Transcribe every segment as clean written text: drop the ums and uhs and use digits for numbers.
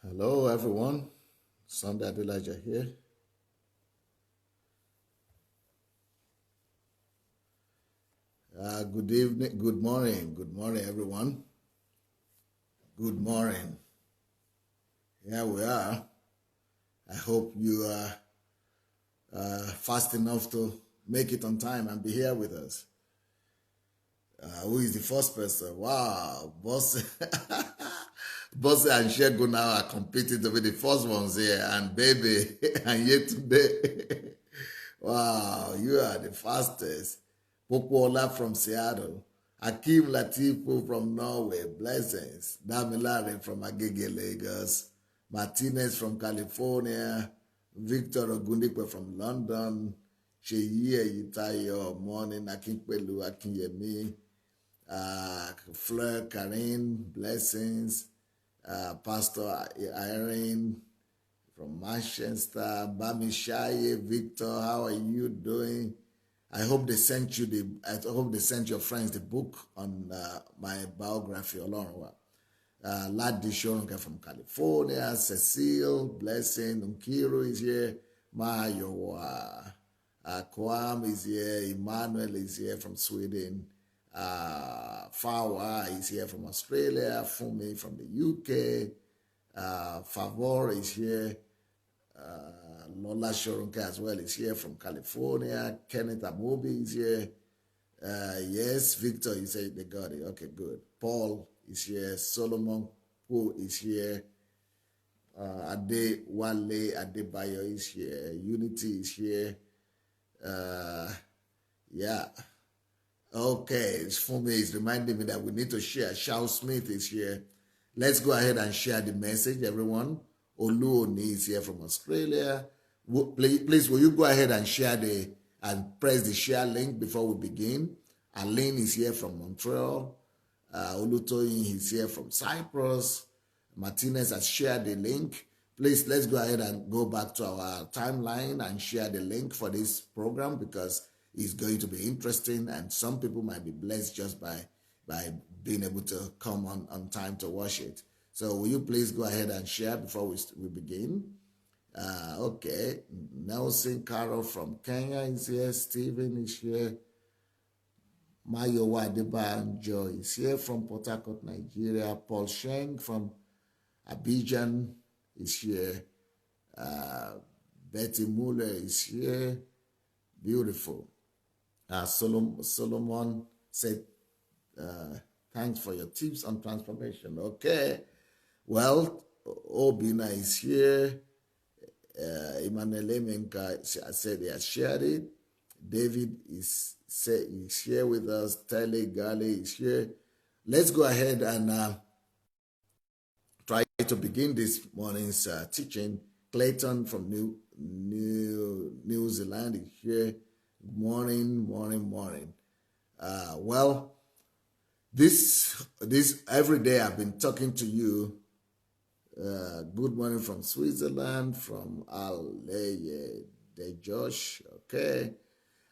Hello, everyone. Sunday Adelaja here. Good evening, good morning, everyone. Good morning. Here we are. I hope you are fast enough to make it on time and be here with us. Who is the first person? Wow, Boss. Boss and Shego now are competing to be the first ones here, and baby, and yet today. Wow, you are the fastest. Popola from Seattle. Akim Latifu from Norway. Blessings. Damilare from Agege, Lagos. Martinez from California. Victor Ogundipe from London. Sheyi Yitayo. Morning. Akinpelu Akinyemi. Fleur Karin. Blessings. Pastor Irene from Manchester. Bamishaye. Victor, how are you doing? I hope they sent your friends the book on my biography. Ladi Shoronka from California. Cecile, Blessing, Unkiru is here. Mayowa. Kwam is here. Emmanuel is here from Sweden. Fawa is here from Australia. Fumi from the UK. Favor is here. Lola Shoronka as well is here from California. Kenneth Amobi is here. Yes, Victor, you say they got it. Okay, good. Paul is here. Solomon Poe is here. Ade Wale Adebayo is here. Unity is here. Yeah. Okay, it's for me. It's reminding me that we need to share. Charles Smith is here. Let's go ahead and share the message, everyone. Oluoni is here from Australia. Please, will you go ahead and share and press the share link before we begin? Aline is here from Montreal. Olutoyin is here from Cyprus. Martinez has shared the link. Please, let's go ahead and go back to our timeline and share the link for this program because it's going to be interesting and some people might be blessed just by being able to come on time to watch it. So will you please go ahead and share before we begin? Okay, Nelson Carroll from Kenya is here. Stephen is here. Mayowa Adebanjo is here from Port Harcourt, Nigeria. Paul Sheng from Abidjan is here. Betty Muller is here. Beautiful. Solomon said, thanks for your tips on transformation. Okay. Well, Obina is here. Emmanuel Emenka said he has shared it. David is here with us. Tele Gale is here. Let's go ahead and try to begin this morning's teaching. Clayton from New Zealand is here. Morning. Well, this every day I've been talking to you. Good morning from Switzerland, from Adelaja, Josh. Okay.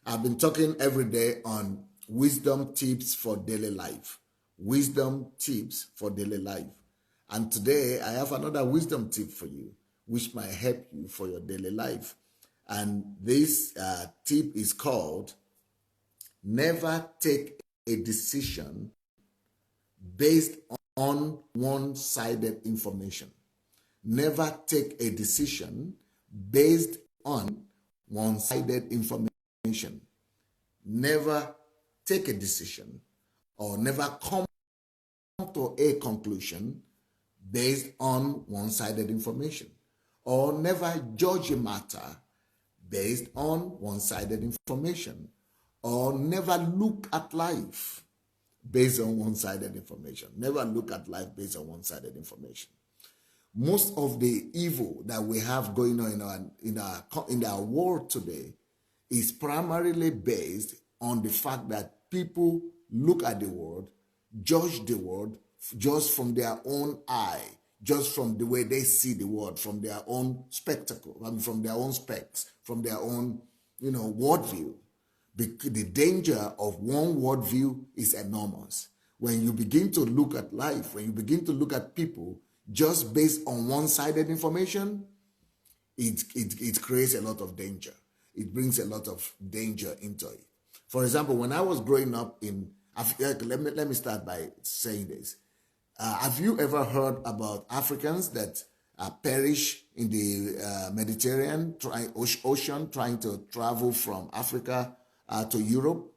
I've been talking every day on wisdom tips for daily life. Wisdom tips for daily life. And today I have another wisdom tip for you, which might help you for your daily life. And this tip is called never take a decision based on one-sided information. Never take a decision based on one-sided information. Never take a decision or never come to a conclusion based on one-sided information. Or never judge a matter based on one-sided information. Or never look at life based on one-sided information. Never look at life based on one-sided information. Most of the evil that we have going on in our world today is primarily based on the fact that people look at the world, judge the world just from their own eye, just from the way they see the world, from their own spectacle, from their own specs, from their own, worldview. The danger of one worldview is enormous. When you begin to look at life, when you begin to look at people, just based on one-sided information, it creates a lot of danger. It brings a lot of danger into it. For example, when I was growing up in Africa, let me start by saying this. Have you ever heard about Africans that perish in the Mediterranean Ocean trying to travel from Africa to Europe?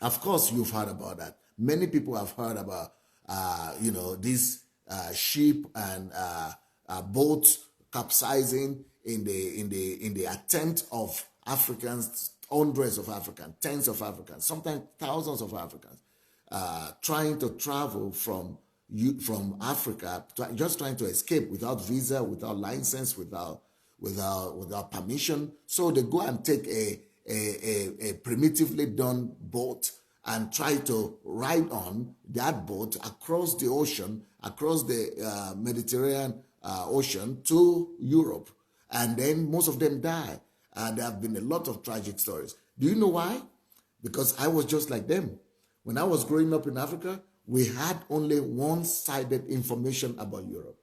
Of course, you've heard about that. Many people have heard about, these ship and boats capsizing in the attempt of Africans, hundreds of Africans, tens of Africans, sometimes thousands of Africans, trying to travel from Africa, just trying to escape without visa, without license, without permission. So they go and take a primitively done boat and try to ride on that boat across the ocean, across the Mediterranean Ocean to Europe. And then most of them die. There have been a lot of tragic stories. Do you know why? Because I was just like them. When I was growing up in Africa, we had only one-sided information about Europe.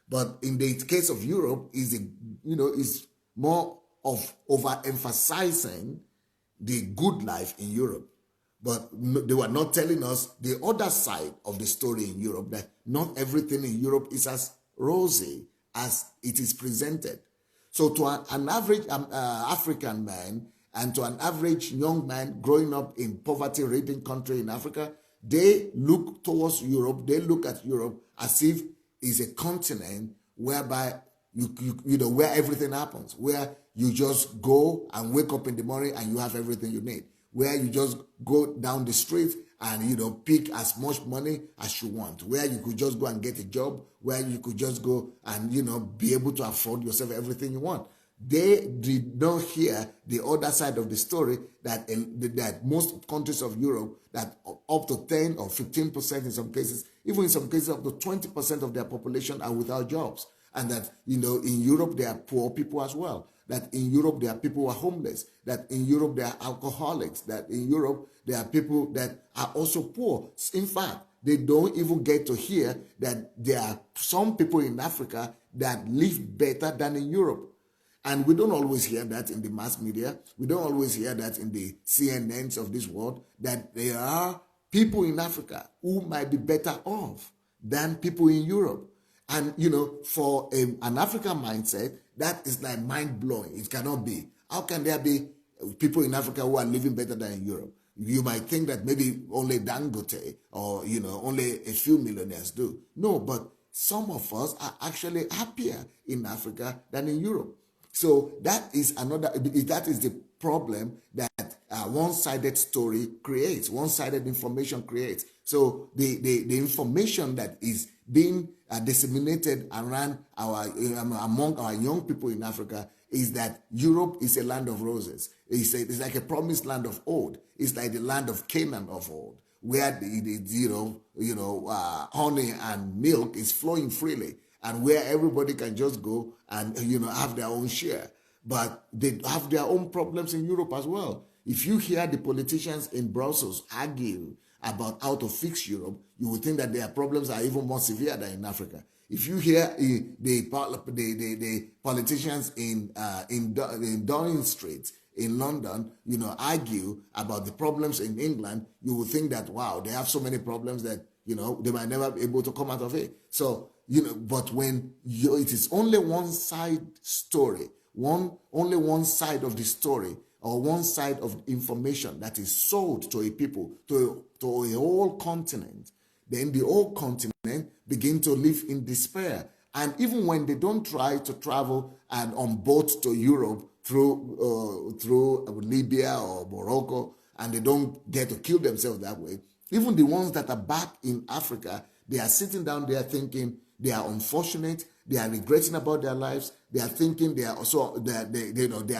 But in the case of Europe, is more of overemphasizing the good life in Europe. But they were not telling us the other side of the story in Europe, that not everything in Europe is as rosy as it is presented. So to an average African man and to an average young man growing up in poverty-ridden country in Africa, they look towards Europe, they look at Europe as if it's a continent whereby where everything happens, where you just go and wake up in the morning and you have everything you need, where you just go down the street and pick as much money as you want, where you could just go and get a job, where you could just go and be able to afford yourself everything you want. They did not hear the other side of the story, that most countries of Europe, that up to 10 or 15% in some cases, even in some cases up to 20% of their population are without jobs. And that, in Europe, there are poor people as well. That in Europe, there are people who are homeless. That in Europe, there are alcoholics. That in Europe, there are people that are also poor. In fact, they don't even get to hear that there are some people in Africa that live better than in Europe. And we don't always hear that in the mass media. We don't always hear that in the CNNs of this world, that there are people in Africa who might be better off than people in Europe. And, for an African mindset, that is like mind-blowing. It cannot be. How can there be people in Africa who are living better than in Europe? You might think that maybe only Dangote or, only a few millionaires do. No, but some of us are actually happier in Africa than in Europe. So that is the problem that one-sided story creates, one-sided information creates. So the information that is being disseminated around among our young people in Africa is that Europe is a land of roses. It's like a promised land of old. It's like the land of Canaan of old, where honey and milk is flowing freely, and where everybody can just go and have their own share. But they have their own problems in Europe as well. If you hear the politicians in Brussels argue about how to fix Europe, you would think that their problems are even more severe than in Africa. If you hear the politicians in Downing Street in London, argue about the problems in England, you would think that, wow, they have so many problems that, they might never be able to come out of it. So, but when it is only one side story, only one side of the story, or one side of information that is sold to a people, to a whole continent, then the whole continent begin to live in despair. And even when they don't try to travel and on boats to Europe through Libya or Morocco, and they don't get to kill themselves that way, even the ones that are back in Africa, they are sitting down there thinking they are unfortunate, they are regretting about their lives, they are thinking they are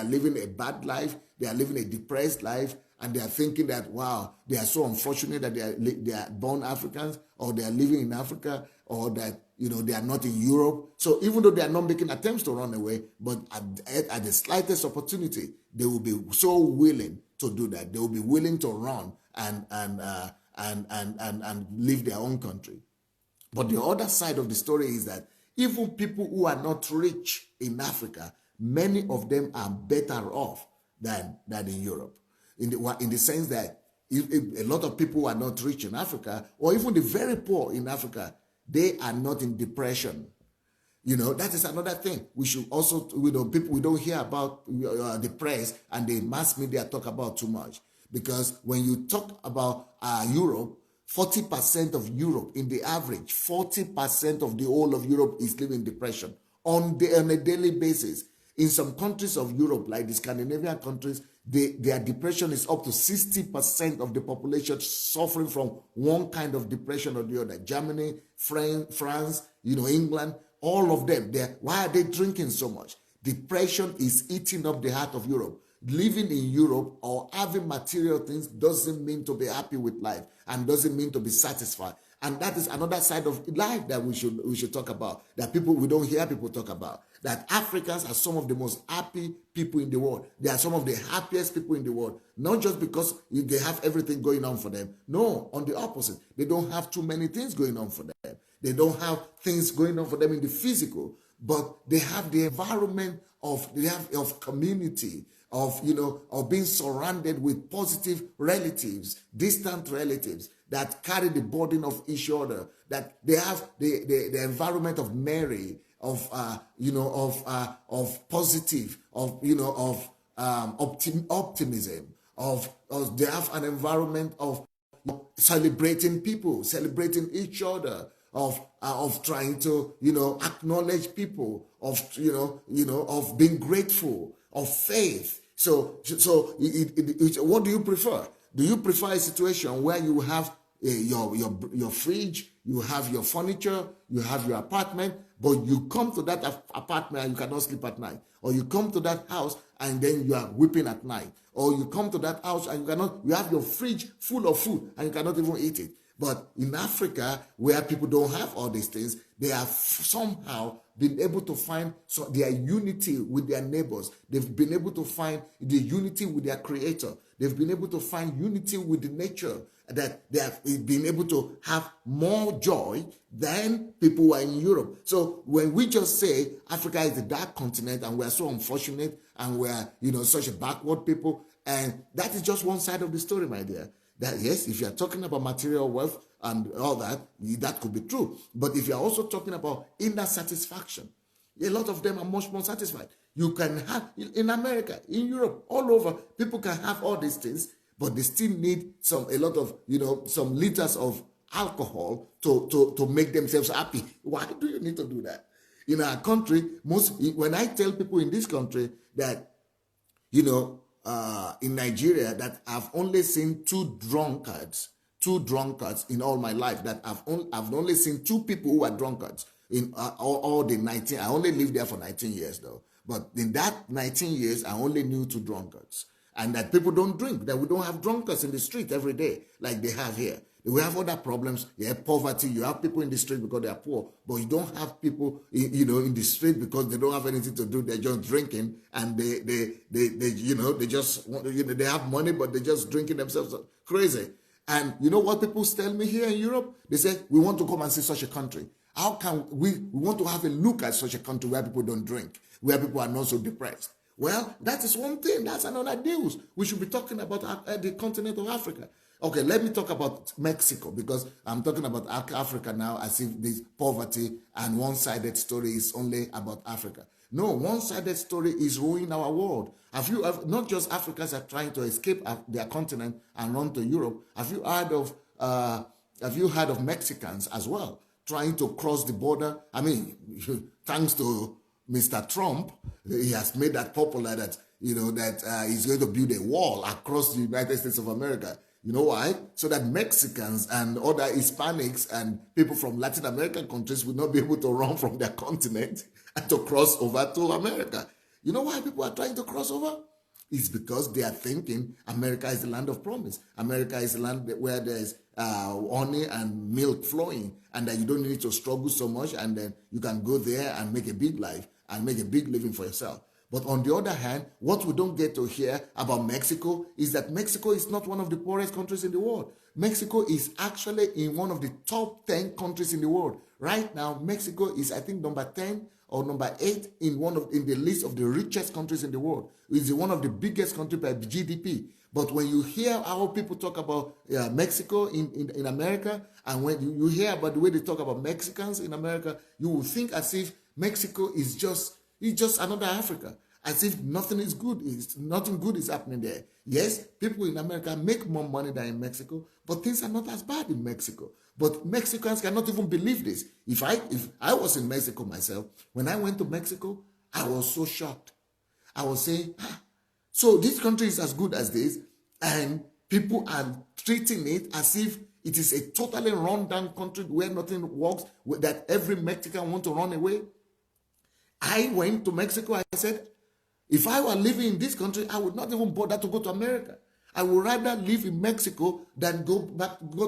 living a bad life, they are living a depressed life, and they are thinking that, wow, they are so unfortunate that they are born Africans, or they are living in Africa, or that they are not in Europe. So even though they are not making attempts to run away, but at the slightest opportunity, they will be so willing to do that. They will be willing to run and leave their own country. But the other side of the story is that even people who are not rich in Africa, many of them are better off than in Europe. In the sense that if a lot of people who are not rich in Africa, or even the very poor in Africa, they are not in depression. That is another thing. We should also, people, we don't hear about the press and the mass media talk about too much. Because when you talk about Europe, 40% of Europe, in the average, 40% of the whole of Europe is living in depression on a daily basis. In some countries of Europe, like the Scandinavian countries, their depression is up to 60% of the population suffering from one kind of depression or the other. Germany, France, England, all of them. Why are they drinking so much? Depression is eating up the heart of Europe. Living in Europe or having material things doesn't mean to be happy with life and doesn't mean to be satisfied. And that is another side of life that we should talk about, that we don't hear people talk about. That Africans are some of the most happy people in the world. They are some of the happiest people in the world. Not just because they have everything going on for them. No, on the opposite. They don't have too many things going on for them. They don't have things going on for them in the physical, but they have the environment of community, of being surrounded with positive relatives, distant relatives that carry the burden of each other, that they have the environment of Mary, of positive, of optimism, they have an environment of celebrating people, celebrating each other, of trying to acknowledge people, of being grateful, of faith. So what do you prefer? Do you prefer a situation where you have your fridge, you have your furniture, you have your apartment, but you come to that apartment and you cannot sleep at night, or you come to that house and then you are weeping at night, or you come to that house and you have your fridge full of food and you cannot even eat it? But in Africa, where people don't have all these things, they have somehow been able to find their unity with their neighbors. They've been able to find the unity with their creator. They've been able to find unity with the nature, that they have been able to have more joy than people who are in Europe. So when we just say Africa is a dark continent and we're so unfortunate and we're such a backward people, and that is just one side of the story, my dear. That yes, if you're talking about material wealth and all that, that could be true. But if you're also talking about inner satisfaction, a lot of them are much more satisfied. You can have, in America, in Europe, all over, people can have all these things, but they still need some liters of alcohol to make themselves happy. Why do you need to do that? In our country, when I tell people in this country that, in Nigeria, that I've only seen two drunkards in all my life, that I've only seen two people who are drunkards in all the 19. I only lived there for 19 years though. But in that 19 years, I only knew two drunkards. And that people don't drink, that we don't have drunkards in the street every day like they have here. We have other problems. You have poverty. You have people in the street because they are poor, but you don't have people, in the street because they don't have anything to do. They're just drinking, and they just they have money, but they're just drinking themselves crazy. And you know what people tell me here in Europe? They say, we want to come and see such a country. How can we want to have a look at such a country where people don't drink, where people are not so depressed? Well, that is one thing. That's another news. We should be talking about the continent of Africa. Okay, let me talk about Mexico, because I'm talking about Africa now as if this poverty and one-sided story is only about Africa. No, one-sided story is ruining our world. Not just Africans are trying to escape their continent and run to Europe. Have you heard of Mexicans as well trying to cross the border? I mean, thanks to Mr. Trump, he has made that popular that he's going to build a wall across the United States of America. You know why? So that Mexicans and other Hispanics and people from Latin American countries will not be able to run from their continent and to cross over to America. You know why people are trying to cross over? It's because they are thinking America is the land of promise. America is the land where there's honey and milk flowing, and that you don't need to struggle so much, and then you can go there and make a big life and make a big living for yourself. But on the other hand, what we don't get to hear about Mexico is that Mexico is not one of the poorest countries in the world. Mexico is actually in one of the top 10 countries in the world. Right now, Mexico is, I think, number 10 or number 8 in the list of the richest countries in the world. It's one of the biggest countries by GDP. But when you hear how people talk about Mexico in America, and when you hear about the way they talk about Mexicans in America, you will think as if Mexico is just another Africa, as if nothing is good. Nothing good is happening there. Yes, people in America make more money than in Mexico, but things are not as bad in Mexico. But Mexicans cannot even believe this. If I was in Mexico myself, when I went to Mexico, I was so shocked. I was saying, so this country is as good as this, and people are treating it as if it is a totally run-down country where nothing works, that every Mexican wants to run away. I went to Mexico. I said, if I were living in this country, I would not even bother to go to America. I would rather live in Mexico than go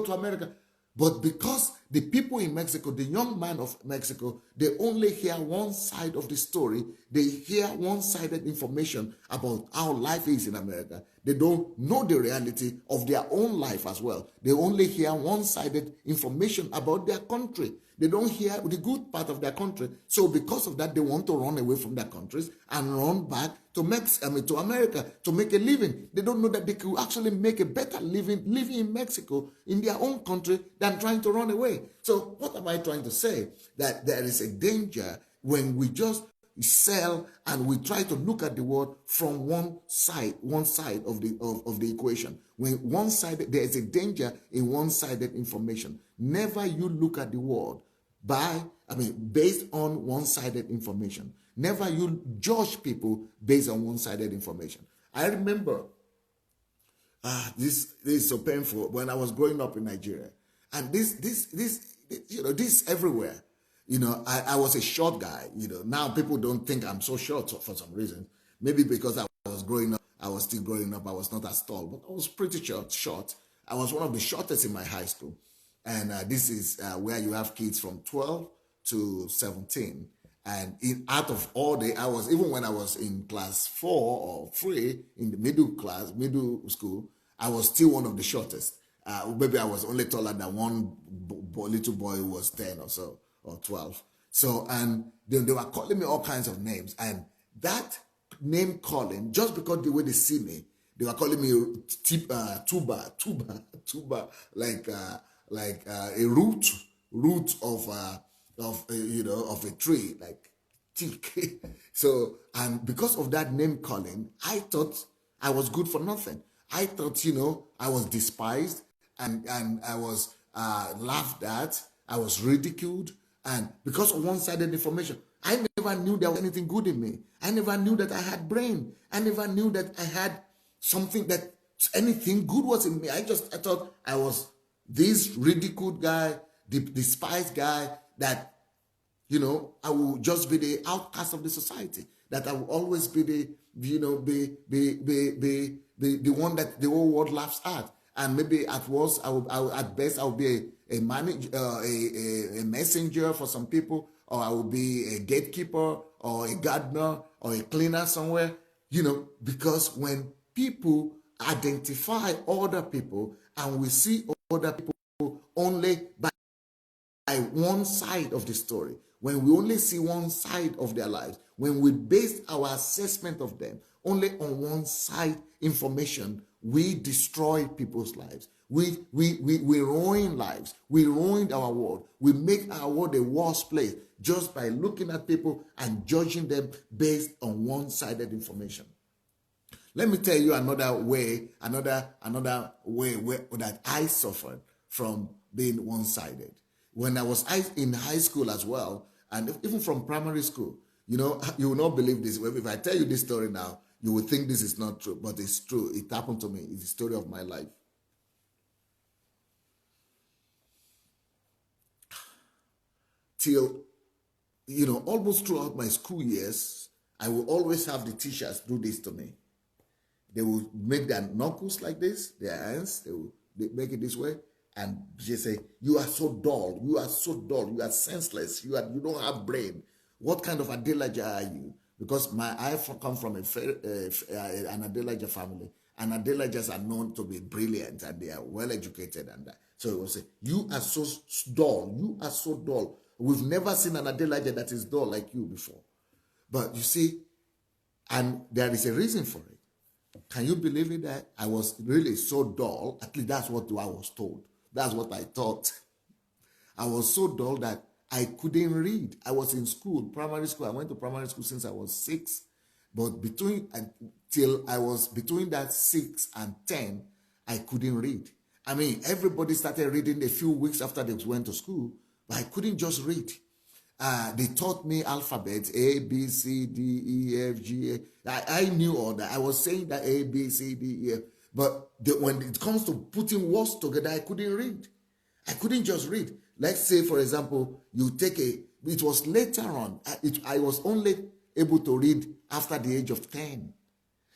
to America. But because the people in Mexico, the young man of Mexico, they only hear one side of the story. They hear one-sided information about how life is in America. They don't know the reality of their own life as well. They only hear one-sided information about their country. They don't hear the good part of their country. So because of that, they want to run away from their countries and run back to to America to make a living. They don't know that they could actually make a better living in Mexico, in their own country, than trying to run away. So what am I trying to say? That there is a danger when we just sell and we try to look at the world from one side of the equation. When there is a danger in one-sided information. Never you look at the world based on one-sided information. Never you judge people based on one-sided information. I remember this is so painful when I was growing up in Nigeria, and this everywhere. I was a short guy. Now people don't think I'm so short for some reason. Maybe because I was growing up, I was still growing up. I was not as tall, but I was pretty short. I was one of the shortest in my high school. And this is where you have kids from 12 to 17. And out of all even when I was in class 4 or 3 in the middle school, I was still one of the shortest. Maybe I was only taller than one little boy who was 10 or so, or 12. So, and they were calling me all kinds of names. And that name calling, just because the way they see me, they were calling me tuba, like a root of a tree, like teak. So, and because of that name calling, I thought I was good for nothing. I thought, I was despised and I was laughed at. I was ridiculed. And because of one-sided information, I never knew there was anything good in me. I never knew that I had brain. I never knew that I had something, that anything good was in me. I thought I was this ridiculed guy, the despised guy, that, I will just be the outcast of the society, that I will always be the one that the whole world laughs at. And maybe at worst, at best, I will be a messenger for some people, or I will be a gatekeeper or a gardener or a cleaner somewhere, because when people identify other people and we see other people only by one side of the story, when we only see one side of their lives, when we base our assessment of them only on one side information, we destroy people's lives. We ruin lives. We ruin our world. We make our world a worse place just by looking at people and judging them based on one-sided information. Let me tell you another way that I suffered from being one-sided. When I was in high school as well, and even from primary school, you will not believe this. If I tell you this story now, you will think this is not true, but it's true. It happened to me. It's the story of my life. Till, almost throughout my school years, I will always have the teachers do this to me. They will make their knuckles like this, their hands, they make it this way, and they say, "You are so dull, you are so dull, you are senseless, you don't have brain. What kind of Adelaja are you? because I come from an Adelaja family, and Adelajas are known to be brilliant and they are well educated and that. So it will say, you are so dull, you are so dull. We've never seen an Adelaja that is dull like you before. But you see, and there is a reason for it. Can you believe it that I was really so dull? At least that's what I was told. That's what I thought. I was so dull that I couldn't read. I was in school, primary school. I went to primary school since I was 6. But till I was between that 6 and 10, I couldn't read. I mean, everybody started reading a few weeks after they went to school, but I couldn't just read. They taught me alphabets, A, B, C, D, E, F, G. I knew all that. I was saying that A, B, C, D, E, F. But when it comes to putting words together, I couldn't read. I couldn't just read. Let's say, for example, it was later on, I was only able to read after the age of 10.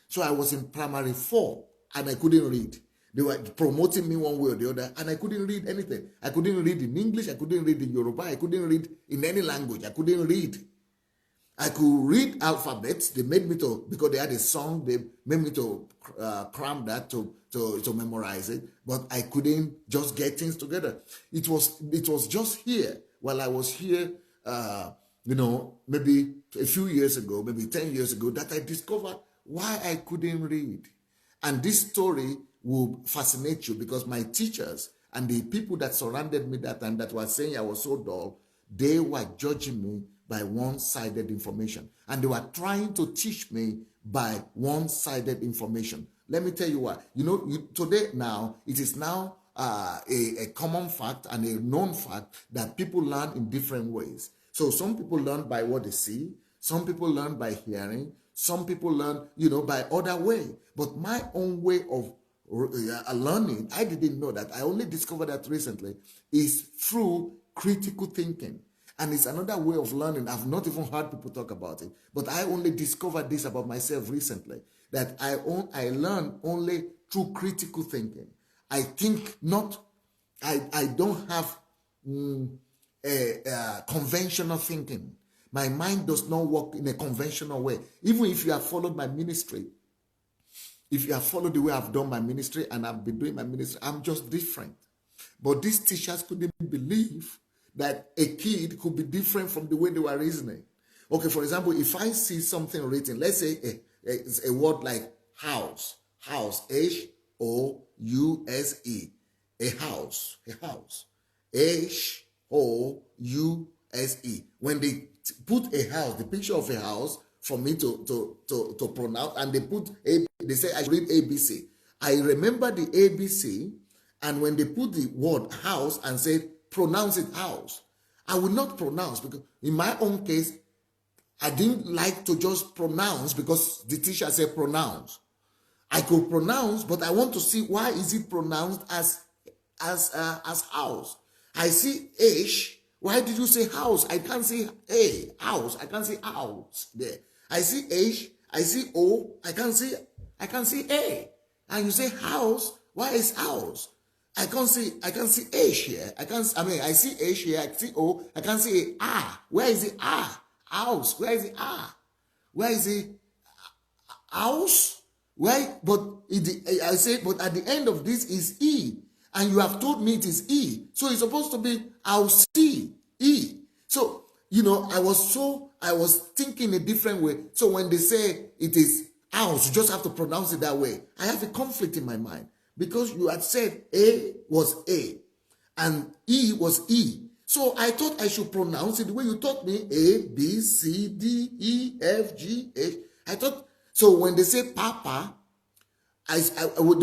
So I was in primary 4 and I couldn't read. They were promoting me one way or the other and I couldn't read anything. I couldn't read in English, I couldn't read in Yoruba, I couldn't read in any language. I couldn't read. I could read alphabets. They made me to, because they had a song, they made me to cram that to memorize it, but I couldn't just get things together. It was just here, while I was here, maybe a few years ago, maybe 10 years ago, that I discovered why I couldn't read. And this story will fascinate you because my teachers and the people that surrounded me that time that were saying I was so dull, they were judging me by one-sided information. And they were trying to teach me by one-sided information. Let me tell you what. Today now, it is now a common fact and a known fact that people learn in different ways. So some people learn by what they see. Some people learn by hearing. Some people learn, by other way. But my own way of learning, I didn't know that. I only discovered that recently, is through critical thinking. And it's another way of learning. I've not even heard people talk about it. But I only discovered this about myself recently, that I learn only through critical thinking. I think not, I don't have conventional thinking. My mind does not work in a conventional way. Even if you have followed my ministry, if you have followed the way I've done my ministry and I've been doing my ministry, I'm just different. But these teachers couldn't believe that a kid could be different from the way they were reasoning. Okay, for example, if I see something written, let's say a word like house, H-O-U-S-E, a house, H-O-U-S-E. When they put a house, the picture of a house for me to pronounce, and they say I should read ABC. I remember the ABC, and when they put the word house and said pronounce it house, I would not pronounce, because in my own case, I didn't like to just pronounce because the teacher said pronounce. I could pronounce, but I want to see why is it pronounced as house. I see H. Why did you say house? I can't see A, house. I can't see house there. I see H. I see O. I can't see A. And you say house. Why is house? I can't see H here. I see H here. I see O. I can't see A. Where is the A? House. Where is the A? Where is the house? Why? But at the end of this is E. And you have told me it is E. So it's supposed to be house E. So, I was thinking a different way. So when they say it is house, you just have to pronounce it that way. I have a conflict in my mind. Because you had said A was A and E was E. So I thought I should pronounce it the way you taught me, A, B, C, D, E, F, G, H. I thought, so when they say Papa, they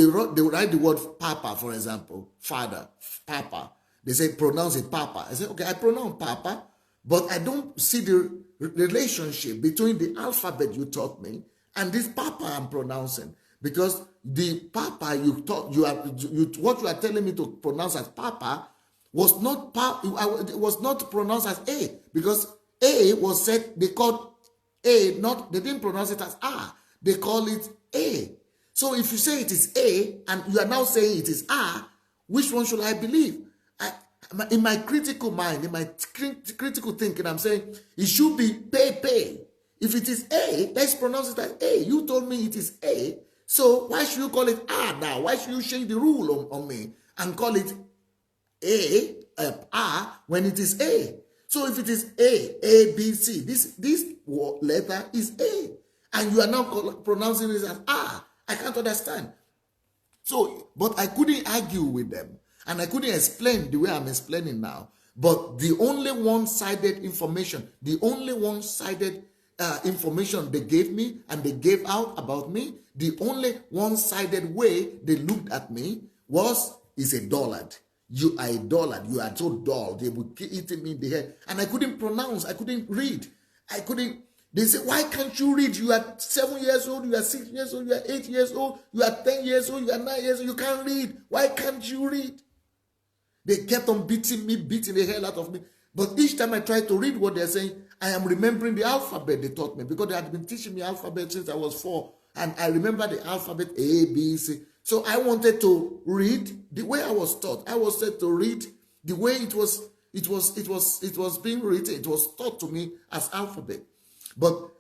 write the word Papa, for example, father, Papa. They say pronounce it Papa. I say, okay, I pronounce Papa, but I don't see the relationship between the alphabet you taught me and this Papa I'm pronouncing. Because the Papa what you are telling me to pronounce as Papa was not pronounced as A, because A was said, they called A, they didn't pronounce it as A, they call it A. So if you say it is A and you are now saying it is A, which one should I believe? In my critical mind, in my critical thinking, I'm saying it should be pay. If it is A, let's pronounce it as A. You told me it is A, so why should you call it A now? Why should you change the rule on me and call it A when it is A? So if it is A, B, C, this letter is A, and you are now pronouncing it as A. I can't understand. So, but I couldn't argue with them, and I couldn't explain the way I'm explaining now. But the only one-sided information, information they gave me and they gave out about me, the only one-sided way they looked at me is a dullard. You are a dullard. You are so dull. They would hit me in the head. And I couldn't pronounce. I couldn't read. They say, why can't you read? You are 7 years old. You are 6 years old. You are 8 years old. You are 10 years old. You are 9 years old. You can't read. Why can't you read? They kept on beating the hell out of me. But each time I tried to read what they're saying, I am remembering the alphabet they taught me, because they had been teaching me alphabet since I was 4. And I remember the alphabet A, B, C. So I wanted to read the way I was taught. I was said to read the way it was being written. It was taught to me as alphabet. But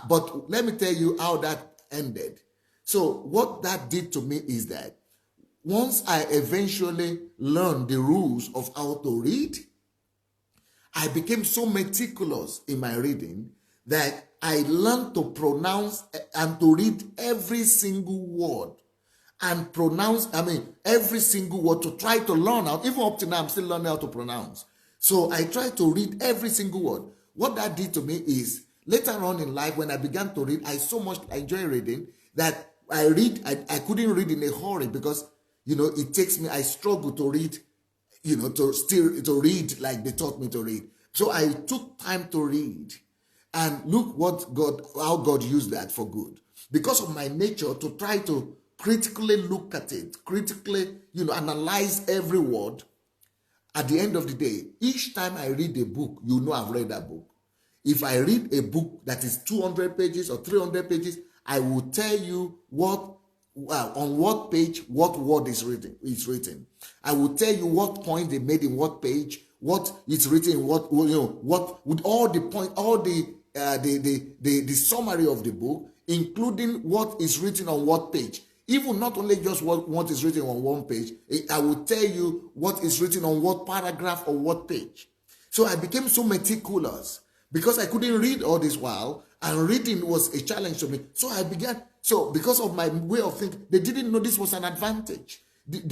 but let me tell you how that ended. So what that did to me is that once I eventually learned the rules of how to read, I became so meticulous in my reading that I learned to pronounce and to read every single word and every single word, to try to learn out. Even up to now, I'm still learning how to pronounce. So I try to read every single word. What that did to me is, later on in life, when I began to read, I so much enjoy reading that I couldn't read in a hurry, because, it takes me, I struggle to read, to read like they taught me to read. So I took time to read. And look how God used that for good. Because of my nature to try to critically look at it, critically, analyze every word. At the end of the day, each time I read a book, I've read that book. If I read a book that is 200 pages or 300 pages, I will tell you on what page what word is written. I will tell you what point they made in what page, what is written in what with all the point, all the summary of the book, including what is written on what page. Even not only just what is written on one page, I will tell you what is written on what paragraph or what page. So I became so meticulous because I couldn't read all this while, and reading was a challenge to me. So because of my way of thinking, they didn't know this was an advantage.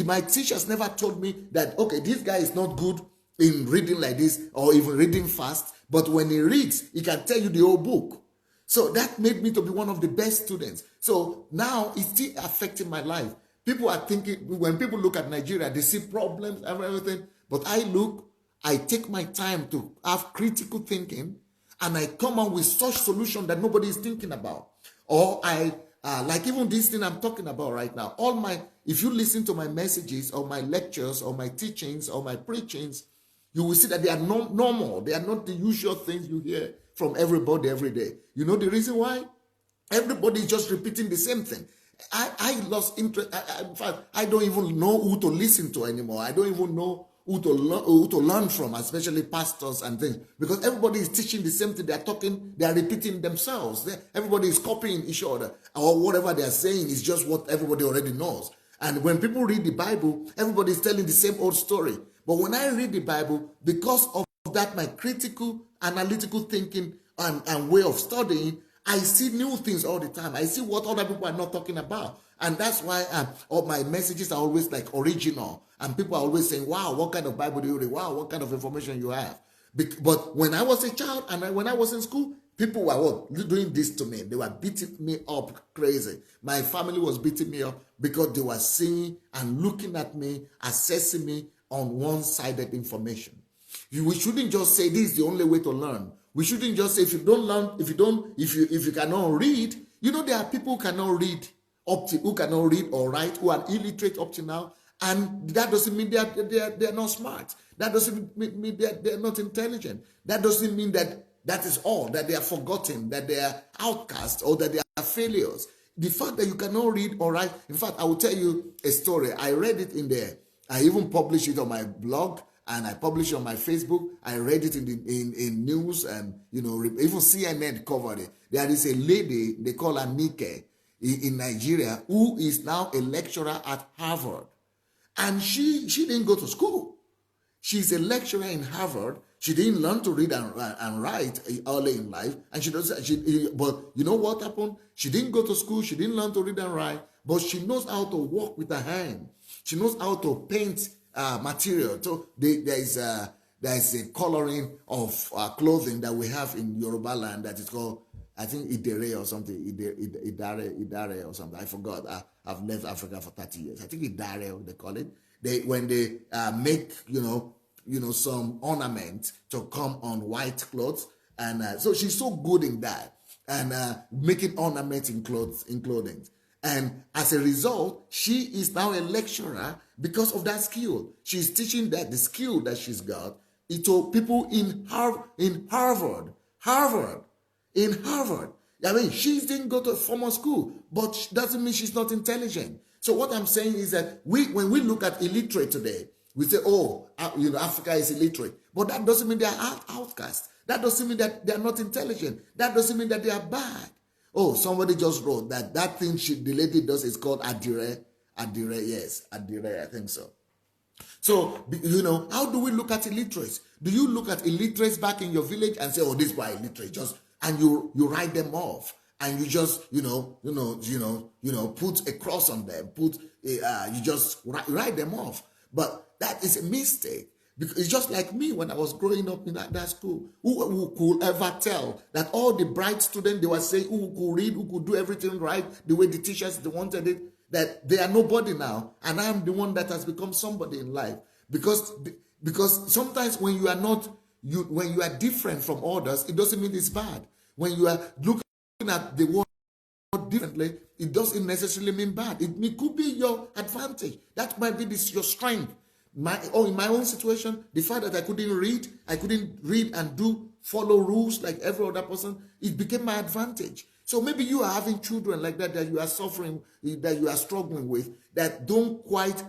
My teachers never told me that, okay, this guy is not good in reading like this or even reading fast, but when he reads, he can tell you the whole book. So that made me to be one of the best students. So now it's still affecting my life. People are thinking, when people look at Nigeria, they see problems and everything. But I take my time to have critical thinking, and I come out with such solution that nobody is thinking about. Or like even this thing I'm talking about right now, if you listen to my messages or my lectures or my teachings or my preachings, you will see that they are normal. They are not the usual things you hear from everybody every day. You know the reason why? Everybody is just repeating the same thing. I lost interest. In fact, I don't even know who to listen to anymore. I don't even know who to learn from, especially pastors and things, because everybody is teaching the same thing. They are repeating themselves. Everybody is copying each other, or whatever they are saying is just what everybody already knows. And when people read the Bible, everybody is telling the same old story. But when I read the Bible, because of that, my critical, analytical thinking and way of studying, I see new things all the time. I see what other people are not talking about. And that's why all my messages are always like original. And people are always saying, wow, what kind of Bible do you read? Wow, what kind of information you have? But when I was a child and when I was in school, people were doing this to me. They were beating me up crazy. My family was beating me up because they were seeing and looking at me, assessing me on one-sided information. We shouldn't just say this is the only way to learn. We shouldn't just say if you cannot read, there are people who cannot read or write, who are illiterate up to now, and that doesn't mean they are not smart. That doesn't mean they're not intelligent. That doesn't mean that is all, that they are forgotten, that they are outcasts, or that they are failures. The fact that you cannot read or write, in fact, I will tell you a story. I read it in there. I even published it on my blog, and I published on my Facebook. I read it in news, and even CNN covered it. There is a lady, they call her Nike, in Nigeria, who is now a lecturer at Harvard. And she didn't go to school. She's a lecturer in Harvard. She didn't learn to read and write early in life. And but you know what happened? She didn't go to school. She didn't learn to read and write. But she knows how to work with her hand. She knows how to paint material. So there is a coloring of clothing that we have in Yoruba land that is called, I think, Idere or something. Idare or something. I forgot. I've left Africa for 30 years. I think Idare, they call it. When they make, some ornament to come on white clothes. And so she's so good in that. And making ornaments in clothing. And as a result, she is now a lecturer because of that skill. She's teaching that the skill that she's got to people in Harvard. I mean, she didn't go to a formal school, but doesn't mean she's not intelligent. So what I'm saying is that when we look at illiterate today, we say, Africa is illiterate. But that doesn't mean they are outcasts. That doesn't mean that they are not intelligent. That doesn't mean that they are bad. Oh, somebody just wrote that thing the lady does is called Adire. Yes, Adire, I think so. So, how do we look at illiterates? Do you look at illiterates back in your village and say, oh, these are illiterate, and you write them off, and you just, put a cross on them, you just write them off. But that is a mistake. Because it's just like me when I was growing up in that school. Who could ever tell that all the bright students, they were saying who could read, who could do everything right, the way the teachers they wanted it, that they are nobody now, and I am the one that has become somebody in life. Because sometimes when you are different from others, it doesn't mean it's bad. When you are looking at the world differently, it doesn't necessarily mean bad. It could be your advantage. That might be your strength. In my own situation, the fact that I couldn't read and follow rules like every other person, it became my advantage. So maybe you are having children like that you are suffering, that you are struggling with, that don't quite,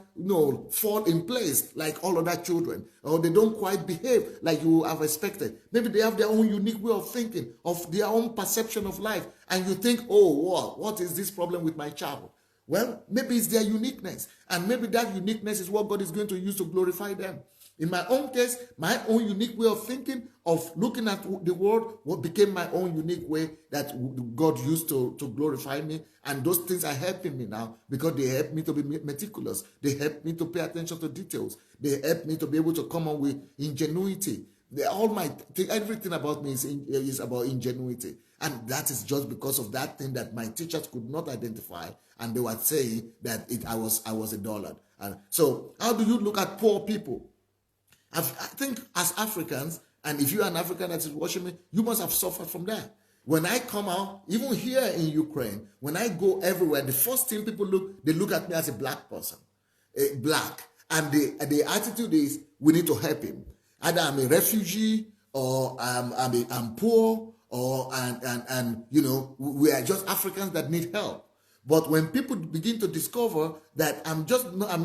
fall in place like all other children, or they don't quite behave like you have expected. Maybe they have their own unique way of thinking, of their own perception of life, and you think, what is this problem with my child? Well, maybe it's their uniqueness, and maybe that uniqueness is what God is going to use to glorify them. In my own case, my own unique way of thinking, of looking at the world, what became my own unique way that God used to glorify me. And those things are helping me now because they help me to be meticulous. They help me to pay attention to details. They help me to be able to come on with ingenuity. Everything about me is about ingenuity. And that is just because of that thing that my teachers could not identify. And they were saying that I was a dullard. And so how do you look at poor people? I think as Africans, and if you're an African that is watching me, you must have suffered from that. When I come out, even here in Ukraine, when I go everywhere, the first thing people look at me as a black person, black. And the attitude is, we need to help him. Either I'm a refugee, or I'm poor, or we are just Africans that need help. But when people begin to discover that I'm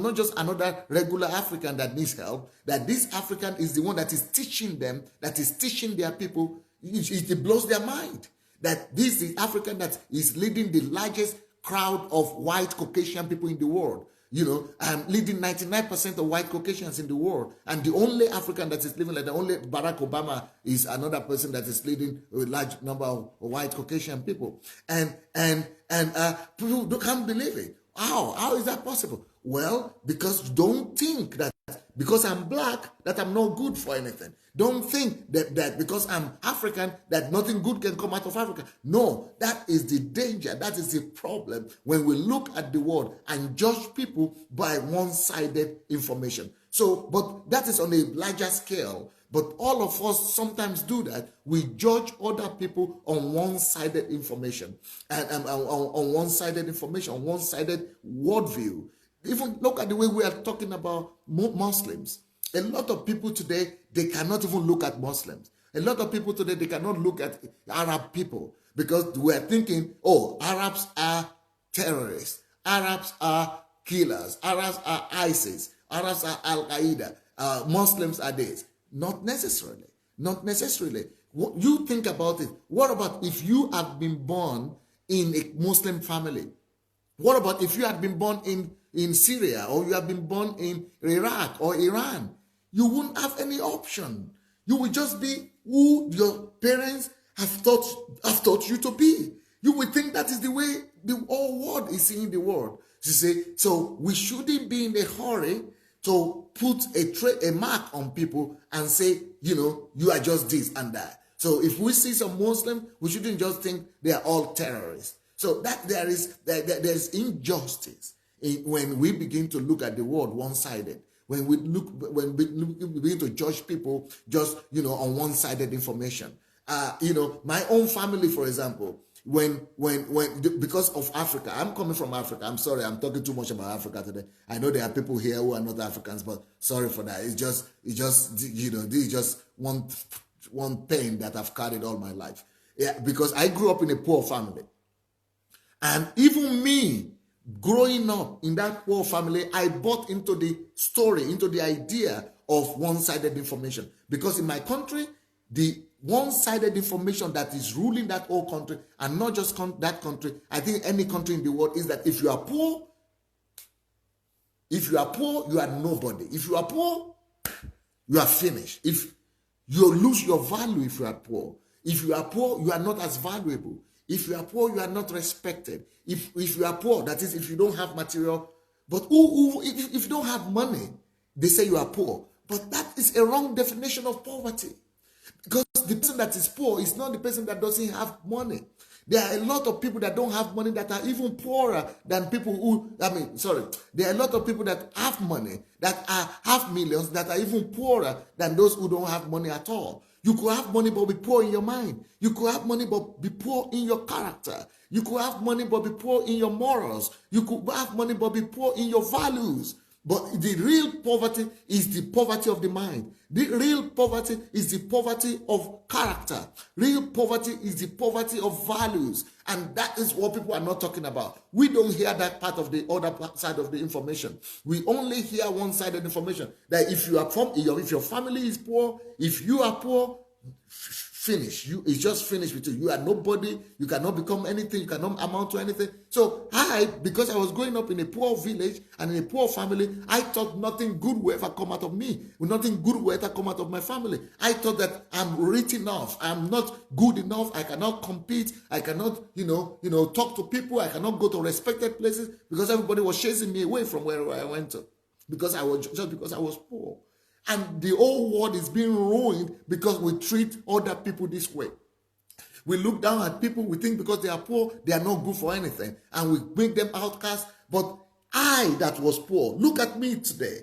not just another regular African that needs help, that this African is the one that is teaching them, that is teaching their people, it blows their mind. That this is African that is leading the largest crowd of white Caucasian people in the world. I'm leading 99% of white Caucasians in the world. And the only African that is living like that, only Barack Obama is another person that is leading a large number of white Caucasian people. And people can't believe it. How is that possible? Well, because don't think that because I'm black that I'm not good for anything. Don't think that because I'm African that nothing good can come out of Africa. No, that is the danger. That is the problem when we look at the world and judge people by one-sided information. So, but that is on a larger scale. But all of us sometimes do that. We judge other people on one-sided information, and on one-sided information, on one-sided worldview. Even look at the way we are talking about Muslims. A lot of people today, they cannot even look at Muslims. A lot of people today, they cannot look at Arab people because we are thinking, Arabs are terrorists. Arabs are killers. Arabs are ISIS. Arabs are Al-Qaeda. Muslims are this. Not necessarily. Not necessarily. You think about it. What about if you have been born in a Muslim family? What about if you had been born in Syria, or you have been born in Iraq or Iran? You wouldn't have any option. You will just be who your parents have taught you to be. You will think that is the way the whole world is seeing the world. You say, so we shouldn't be in a hurry to put a mark on people and say, you are just this and that. So if we see some Muslim, we shouldn't just think they are all terrorists. So that there's injustice when we begin to look at the world one-sided. When we begin to judge people just on one-sided information. My own family, for example, when because of Africa, I'm coming from Africa. I'm sorry, I'm talking too much about Africa today. I know there are people here who are not Africans, but sorry for that. It's just this is just one pain that I've carried all my life. Yeah, because I grew up in a poor family. And even me, growing up in that poor family, I bought into the story, into the idea of one-sided information. Because in my country, the one-sided information that is ruling that whole country, and not just that country, I think any country in the world, is that if you are poor, you are nobody. If you are poor, you are finished. If you lose your value if you are poor. If you are poor, you are not as valuable. If you are poor, you are not respected. If you are poor, that is, if you don't have material, but if you don't have money, they say you are poor. But that is a wrong definition of poverty. Because the person that is poor is not the person that doesn't have money. There are a lot of people that don't have money that are even poorer than people who, there are a lot of people that have money, that have millions, that are even poorer than those who don't have money at all. You could have money but be poor in your mind. You could have money but be poor in your character. You could have money but be poor in your morals. You could have money but be poor in your values. But the real poverty is the poverty of the mind. The real poverty is the poverty of character. Real poverty is the poverty of values. And that is what people are not talking about. We don't hear that part of the other side of the information. We only hear one-sided information. That if your family is poor, if you are poor, finish. It's just finished with you. You are nobody. You cannot become anything. You cannot amount to anything. So because I was growing up in a poor village and in a poor family, I thought nothing good will ever come out of me. Nothing good will ever come out of my family. I thought that I'm rich enough. I'm not good enough. I cannot compete. I cannot, talk to people. I cannot go to respected places because everybody was chasing me away from where I went to. Because I was poor. And the whole world is being ruined because we treat other people this way. We look down at people, we think because they are poor, they are not good for anything. And we make them outcasts. But I that was poor, look at me today.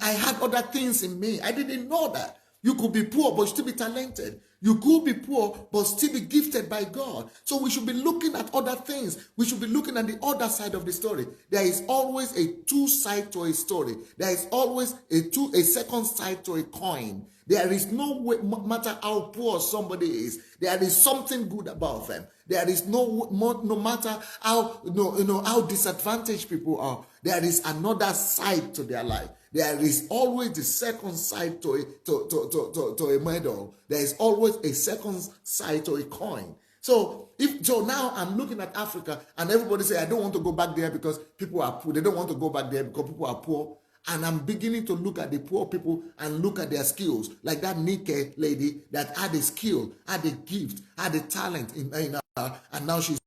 I had other things in me. I didn't know that. You could be poor but still be talented. You could be poor but still be gifted by God. So we should be looking at other things. We should be looking at the other side of the story. There is always a two side to a story. There is always a second side to a coin. There is no matter how poor somebody is, there is something good about them. There is no matter how disadvantaged people are, there is another side to their life. There is always the second side to a medal. There is always a second side to a coin. So now I'm looking at Africa and everybody say, I don't want to go back there because people are poor. They don't want to go back there because people are poor. And I'm beginning to look at the poor people and look at their skills. Like that Nike lady that had a skill, had a gift, had a talent in her, and now she's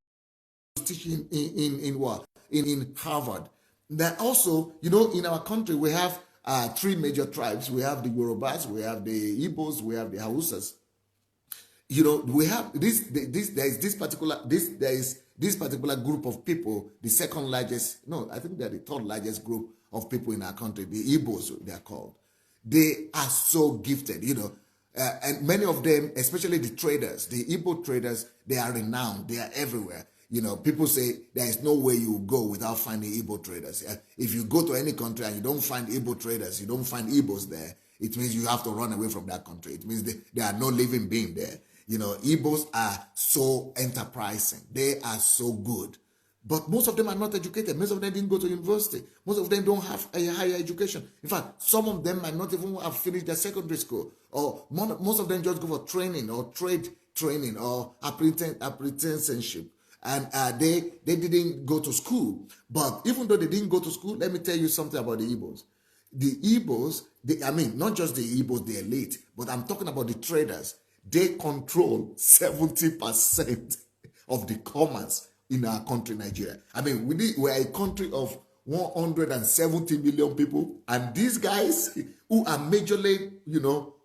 teaching in Harvard. That also, in our country, we have three major tribes. We have the Yorubas, we have the Igbos, we have the Hausas. We have there is this particular group of people, the second largest, I think they're the third largest group of people in our country, the Igbos, they are called. They are so gifted, and many of them, especially the traders, the Igbo traders, they are renowned, they are everywhere. People say there is no way you go without finding Igbo traders. If you go to any country and you don't find Igbo traders, you don't find Igbos there, it means you have to run away from that country. It means there are no living being there. Igbos are so enterprising. They are so good. But most of them are not educated. Most of them didn't go to university. Most of them don't have a higher education. In fact, some of them might not even have finished their secondary school. Or most of them just go for training or trade training or apprenticeship. And they didn't go to school. But even though they didn't go to school, let me tell you something about the Igbos. The Igbos, not just the Igbos, the elite, but I'm talking about the traders. They control 70% of the commerce in our country, Nigeria. I mean, we're a country of 170 million people, and these guys who are majorly,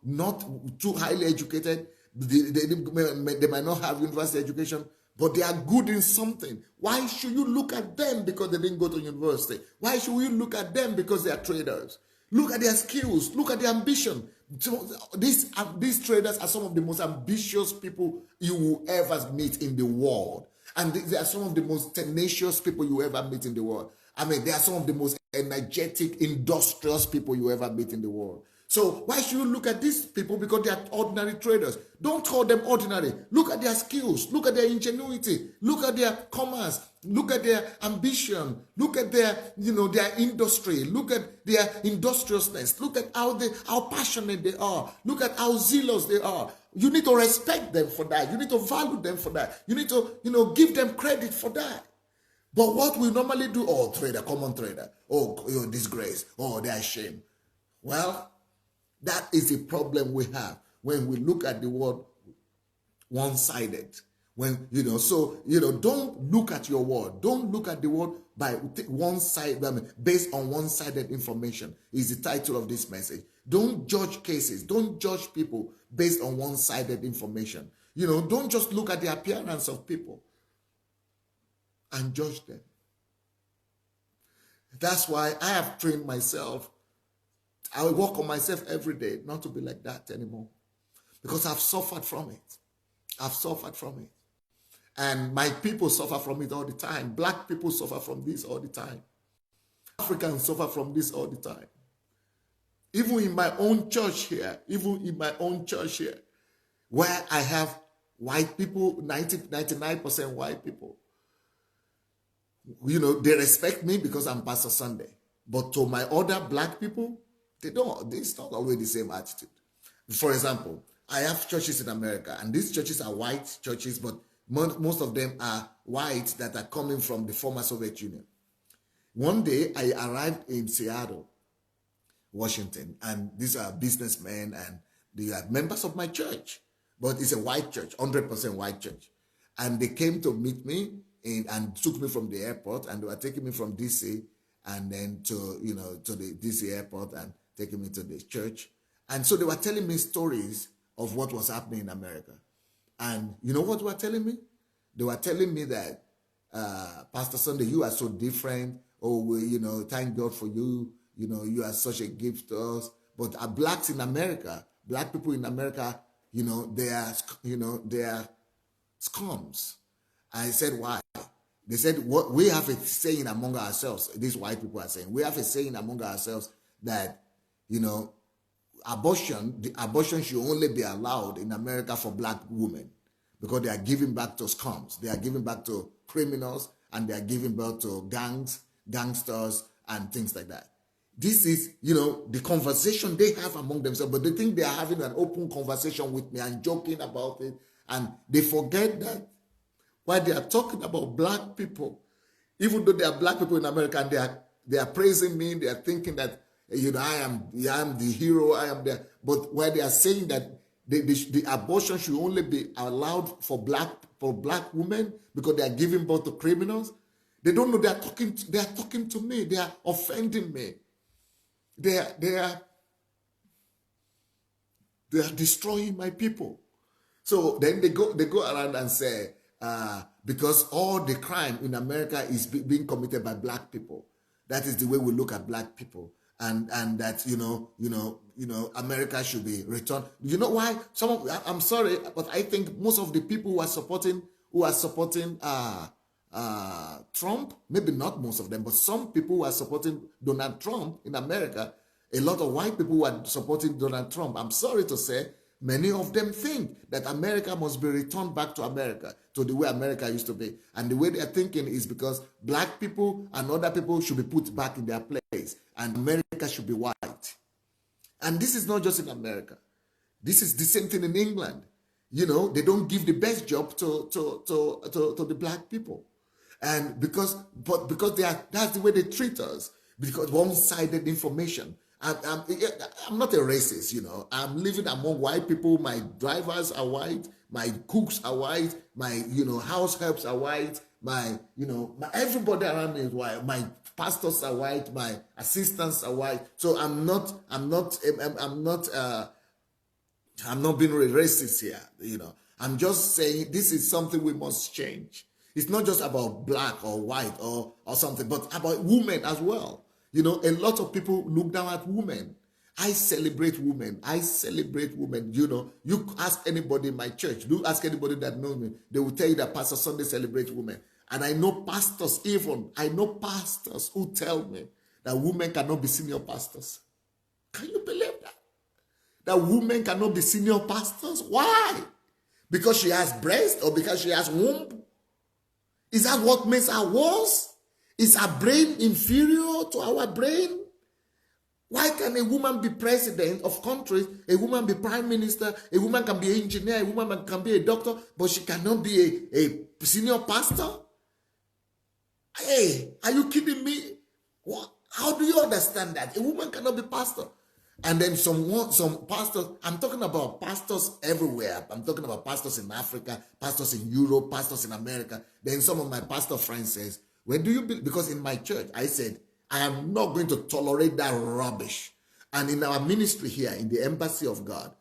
not too highly educated, they might not have university education, but they are good in something. Why should you look at them because they didn't go to university? Why should we look at them because they are traders? Look at their skills. Look at their ambition. So these traders are some of the most ambitious people you will ever meet in the world. And they are some of the most tenacious people you ever meet in the world. I mean, they are some of the most energetic, industrious people you ever meet in the world. So why should you look at these people because they are ordinary traders? Don't call them ordinary. Look at their skills. Look at their ingenuity. Look at their commerce. Look at their ambition. Look at their, their industry. Look at their industriousness. Look at how passionate they are. Look at how zealous they are. You need to respect them for that. You need to value them for that. You need to, give them credit for that. But what we normally do, trader, common trader, disgrace, they are shame. Well, that is a problem we have when we look at the world one-sided. When, don't look at your world. Don't look at the world by one side, based on one-sided information is the title of this message. Don't judge cases. Don't judge people based on one-sided information. Don't just look at the appearance of people and judge them. That's why I have trained myself. I work on myself every day not to be like that anymore. Because I've suffered from it. I've suffered from it. And my people suffer from it all the time. Black people suffer from this all the time. Africans suffer from this all the time. Even in my own church here, where I have white people, 99% white people, they respect me because I'm Pastor Sunday. But to my other black people, they don't. It's not always the same attitude. For example, I have churches in America, and these churches are white churches, but most of them are white that are coming from the former Soviet Union. One day, I arrived in Seattle, Washington, and these are businessmen, and they are members of my church, but it's a white church, 100% white church. And they came to meet me and took me from the airport, and they were taking me from DC and then to the DC airport and taking me to the church. And so they were telling me stories of what was happening in America. And you know what they were telling me? They were telling me that, Pastor Sunday, you are so different. Thank God for you. You are such a gift to us. But blacks in America, black people in America, they are scums. I said, why? They said, what we have a saying among ourselves. These white people are saying, we have a saying among ourselves that, abortion should only be allowed in America for black women because they are giving back to scums. They are giving back to criminals, and they are giving back to gangsters, and things like that. This is, the conversation they have among themselves, but they think they are having an open conversation with me and joking about it, and they forget that while they are talking about black people, even though they are black people in America, and they are praising me, they are thinking that, I am the hero, I am there. But while they are saying that the abortion should only be allowed for black women because they are giving birth to criminals, they don't know they are talking to me. They are offending me. They are destroying my people. So then they go around and say, because all the crime in America is being committed by black people. That is the way we look at black people. And that, America should be returned. You know why? I'm sorry, but I think most of the people who are supporting Trump, maybe not most of them, but some people who are supporting Donald Trump in America, a lot of white people who are supporting Donald Trump, I'm sorry to say, Many of them think that America must be returned back to America, to the way America used to be. And the way they're thinking is because black people and other people should be put back in their place, and America should be white. And this is not just in America. This is the same thing in England. You know, they don't give the best job to the black people. And because that's the way they treat us, because one-sided information. I'm not a racist, you know. I'm living among white people. My drivers are white. My cooks are white. My, house helps are white. Everybody around me is white. My pastors are white. My assistants are white. So I'm not being racist here, you know. I'm just saying this is something we must change. It's not just about black or white or something, but about women as well. You know, a lot of people look down at women. I celebrate women. You know, you ask anybody in my church, you ask anybody that knows me, they will tell you that Pastor Sunday celebrates women. And I know pastors who tell me that women cannot be senior pastors. Can you believe that? That women cannot be senior pastors? Why? Because she has breast or because she has womb? Is that what makes her worse? Is her brain inferior to our brain? Why can a woman be president of countries, a woman be prime minister, a woman can be an engineer, a woman can be a doctor, but she cannot be a senior pastor? Hey, are you kidding me? What? How do you understand that? A woman cannot be pastor. And then some pastors, I'm talking about pastors everywhere. I'm talking about pastors in Africa, pastors in Europe, pastors in America. Then some of my pastor friends says, where do you be? Because in my church, I said, I am not going to tolerate that rubbish. And in our ministry here, in the Embassy of God,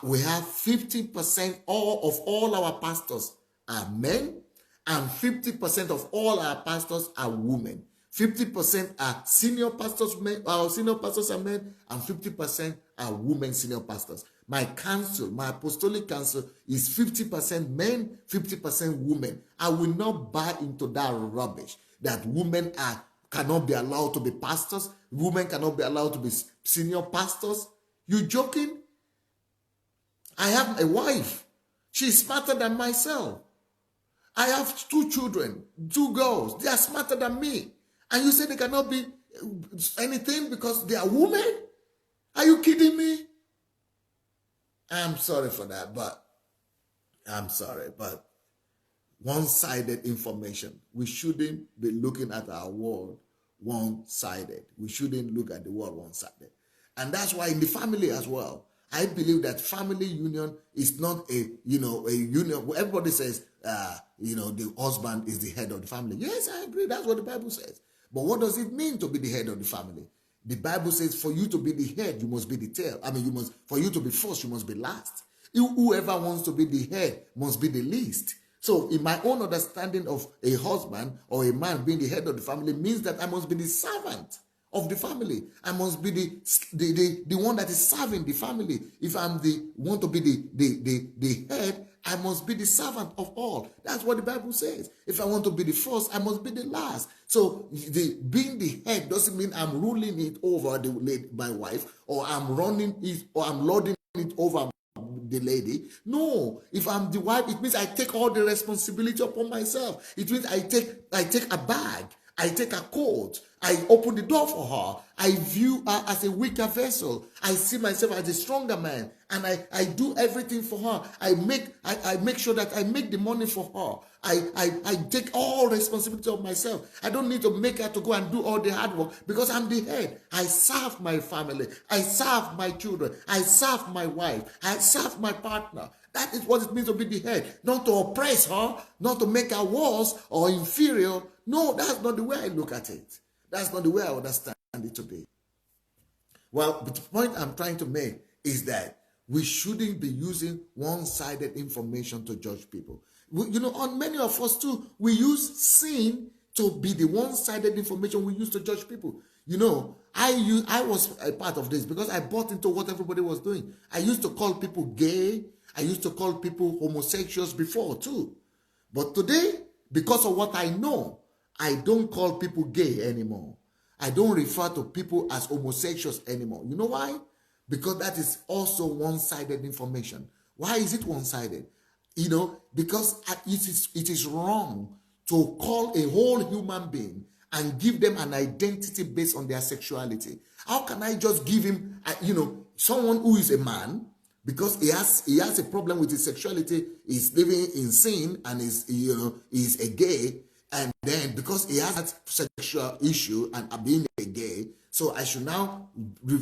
we have 50% of all our pastors are men, and 50% of all our pastors are women. 50% are senior pastors, men, our senior pastors are men, and 50% are women senior pastors. My council, my apostolic council is 50% men, 50% women. I will not buy into that rubbish that women cannot be allowed to be pastors, women cannot be allowed to be senior pastors. You joking? I have a wife. She's smarter than myself. I have 2 children, 2 girls. They are smarter than me. And you say they cannot be anything because they are women? Are you kidding me? I'm sorry for that, but one-sided information. We shouldn't be looking at our world one-sided. We shouldn't look at the world one-sided. And that's why in the family as well, I believe that family union is not a union. Everybody says, the husband is the head of the family. Yes, I agree. That's what the Bible says. But what does it mean to be the head of the family? The Bible says for you to be the head, you must be the tail. For you to be first, you must be last. Whoever wants to be the head must be the least. So in my own understanding of a husband or a man being the head of the family means that I must be the servant of the family. I must be the one that is serving the family. If I'm want to be the head, I must be the servant of all. That's what the Bible says. If I want to be the first, I must be the last. So being the head doesn't mean I'm ruling it over my wife, or I'm running it, or I'm lording it over the lady. No, if I'm the wife, it means I take all the responsibility upon myself. It means I take a bag, I take a coat, I open the door for her. I view her as a weaker vessel. I see myself as a stronger man, and I do everything for her. I make sure that I make the money for her. I take all responsibility of myself. I don't need to make her to go and do all the hard work because I'm the head. I serve my family. I serve my children. I serve my wife. I serve my partner. That is what it means to be the head. Not to oppress her, not to make her worse or inferior. No, that's not the way I look at it. That's not the way I understand it to be. Well, but the point I'm trying to make is that we shouldn't be using one-sided information to judge people. On many of us too, we use sin to be the one-sided information we use to judge people. I was a part of this because I bought into what everybody was doing. I used to call people gay. I used to call people homosexuals before too. But today, because of what I know, I don't call people gay anymore. I don't refer to people as homosexuals anymore. You know why? because that is also one-sided information. Why is it one-sided? Because it is wrong to call a whole human being and give them an identity based on their sexuality. How can I just give him, someone who is a man, because he has a problem with his sexuality, is living in sin and is a gay, and then because he has that sexual issue and being a gay, so I should now be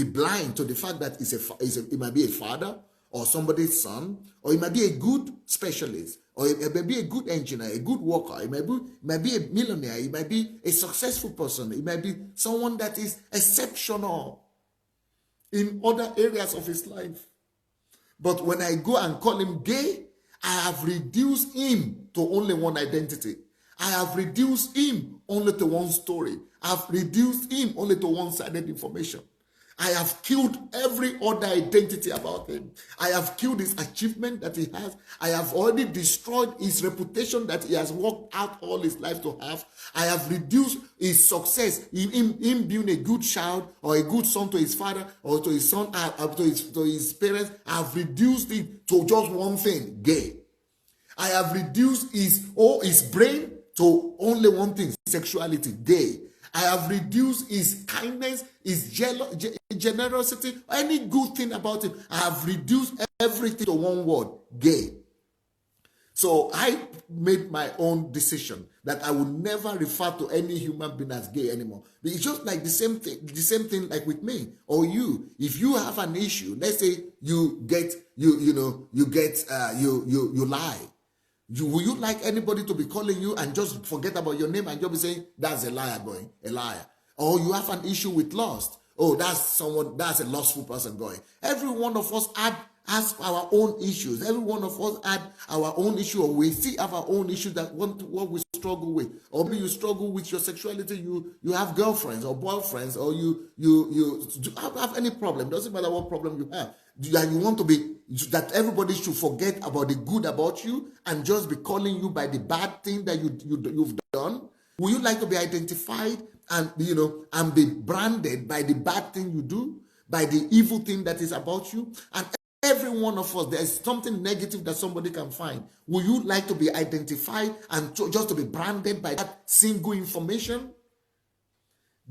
blind to the fact that it might be a father or somebody's son, or it might be a good specialist, or it might be a good engineer, a good worker, it might be a millionaire, it might be a successful person, it might be someone that is exceptional in other areas of his life. But when I go and call him gay, I have reduced him to only one identity. I have reduced him only to one story. I have reduced him only to one-sided information. I have killed every other identity about him. I have killed his achievement that he has. I have already destroyed his reputation that he has worked out all his life to have. I have reduced his success, him being a good child or a good son to his father or to his son, to his parents. I have reduced it to just one thing, gay. I have reduced his brain to only one thing, sexuality, gay. I have reduced his kindness, his generosity, any good thing about him. I have reduced everything to one word, gay. So I made my own decision that I will never refer to any human being as gay anymore. It's just like the same thing like with me or you. If you have an issue, let's say you lie. Will you like anybody to be calling you and just forget about your name and just be saying, that's a liar going, a liar? Or you have an issue with lust. Oh, that's a lustful person going. Every one of us has our own issues. Every one of us had our own issue, or we see our own issues that what we struggle with. Or maybe you struggle with your sexuality, you have girlfriends or boyfriends, or you have any problem. Doesn't matter what problem you have. And you want to be, that everybody should forget about the good about you and just be calling you by the bad thing that you've done. Will you like to be identified and be branded by the bad thing you do, by the evil thing that is about you? And every one of us, there is something negative that somebody can find. Will you like to be identified and just to be branded by that single information?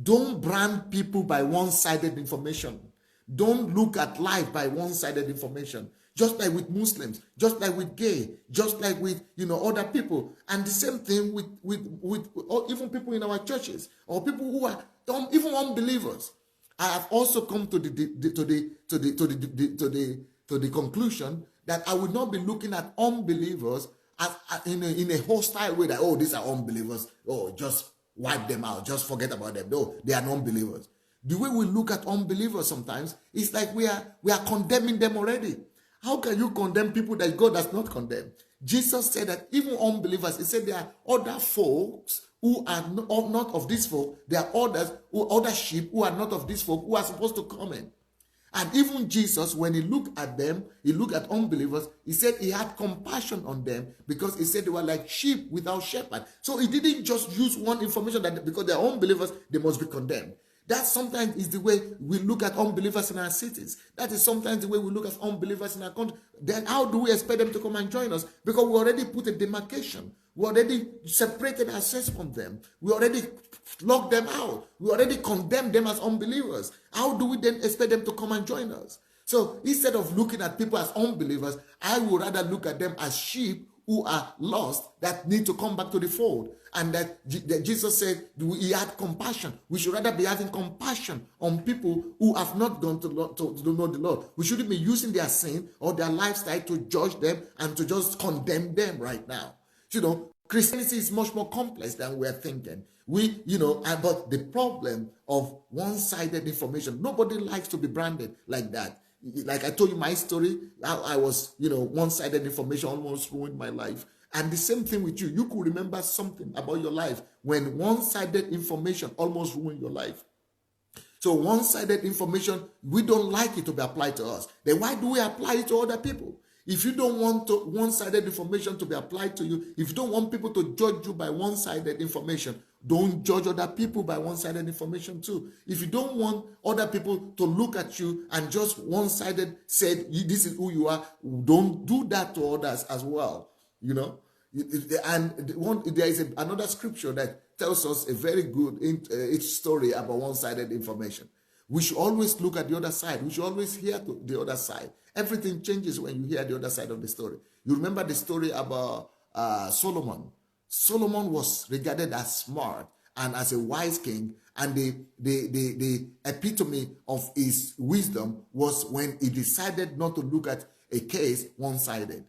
Don't brand people by one-sided information. Don't look at life by one-sided information. Just like with Muslims, just like with gay, just like with other people, and the same thing with even people in our churches or people who are even unbelievers. I have also come to the conclusion that I would not be looking at unbelievers as in a hostile way, that these are unbelievers, just wipe them out, just forget about them. No, they are non-believers. The way we look at unbelievers sometimes is like we are condemning them already. How can you condemn people that God does not condemn? Jesus said that even unbelievers, he said there are other folks who are not of this folk. There are other sheep who are not of this folk who are supposed to come in. And even Jesus, when he looked at them, he looked at unbelievers, he said he had compassion on them because he said they were like sheep without shepherd. So he didn't just use one information that because they are unbelievers, they must be condemned. That sometimes is the way we look at unbelievers in our cities. That is sometimes the way we look at unbelievers in our country. Then how do we expect them to come and join us? Because we already put a demarcation. We already separated ourselves from them. We already locked them out. We already condemned them as unbelievers. How do we then expect them to come and join us? So instead of looking at people as unbelievers, I would rather look at them as sheep who are lost that need to come back to the fold. And that Jesus said he had compassion. We should rather be having compassion on people who have not gone to know the Lord. We shouldn't be using their sin or their lifestyle to judge them and to just condemn them right now. Christianity is much more complex than we're thinking. But the problem of one-sided information, nobody likes to be branded like that. Like I told you my story, how I was, one-sided information almost ruined my life. And the same thing with you. You could remember something about your life when one-sided information almost ruined your life. So one-sided information, we don't like it to be applied to us. Then why do we apply it to other people? If you don't want one-sided information to be applied to you, if you don't want people to judge you by one-sided information, don't judge other people by one-sided information too. If you don't want other people to look at you and just one-sided said, this is who you are, don't do that to others as well. You know? And there is another scripture that tells us a very good story about one-sided information. We should always look at the other side. We should always hear to the other side. Everything changes when you hear the other side of the story. You remember the story about Solomon. Solomon was regarded as smart and as a wise king, and the epitome of his wisdom was when he decided not to look at a case one-sided.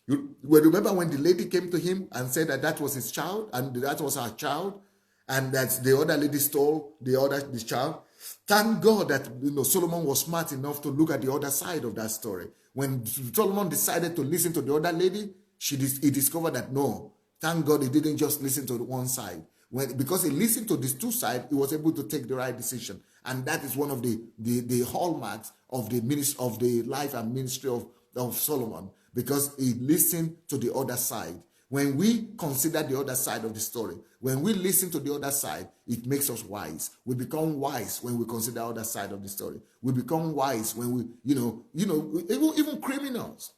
You remember when the lady came to him and said that was his child, and that was her child, and that the other lady stole the child. Thank God that Solomon was smart enough to look at the other side of that story. When Solomon decided to listen to the other lady, he discovered that no, thank God he didn't just listen to one side. Because he listened to these two sides, he was able to take the right decision. And that is one of the hallmarks of the life and ministry of Solomon, because he listened to the other side. When we consider the other side of the story, when we listen to the other side, it makes us wise. We become wise when we consider the other side of the story. We become wise when we, even criminals,